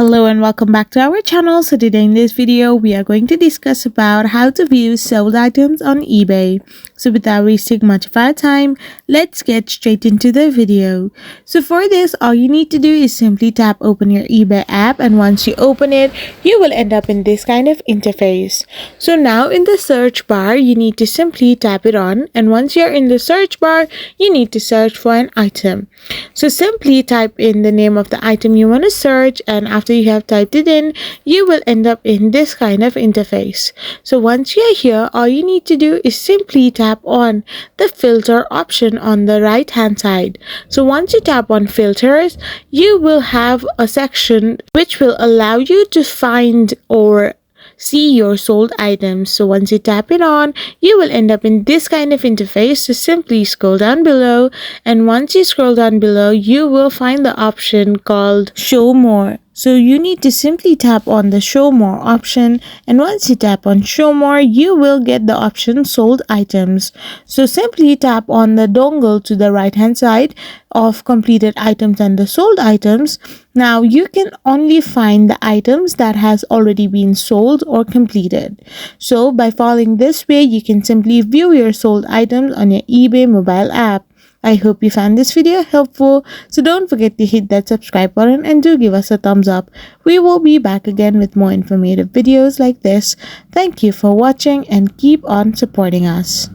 Hello and welcome back to our channel. So today in this video we are going to discuss about how to view sold items on eBay. So without wasting much of our time, let's get straight into the video. So for this, all you need to do is simply tap open your eBay app, and once you open it, you will end up in this kind of interface. So now in the search bar, you need to simply tap it on, and once you're in the search bar, you need to search for an item. So simply type in the name of the item you want to search, and after you have typed it in, you will end up in this kind of interface. So once you're here, all you need to do is simply tap on the filter option on the right hand side. So once you tap on filters, you will have a section which will allow you to find or see your sold items. So once you tap it on, you will end up in this kind of interface. So simply scroll down below, and once you scroll down below, you will find the option called show more. So you need to simply tap on the show more option, and once you tap on show more, you will get the option sold items. So simply tap on the dongle to the right hand side of completed items and the sold items. Now you can only find the items that has already been sold or completed. So by following this way, you can simply view your sold items on your eBay mobile app. I hope you found this video helpful, so don't forget to hit that subscribe button and do give us a thumbs up. We will be back again with more informative videos like this. Thank you for watching and keep on supporting us.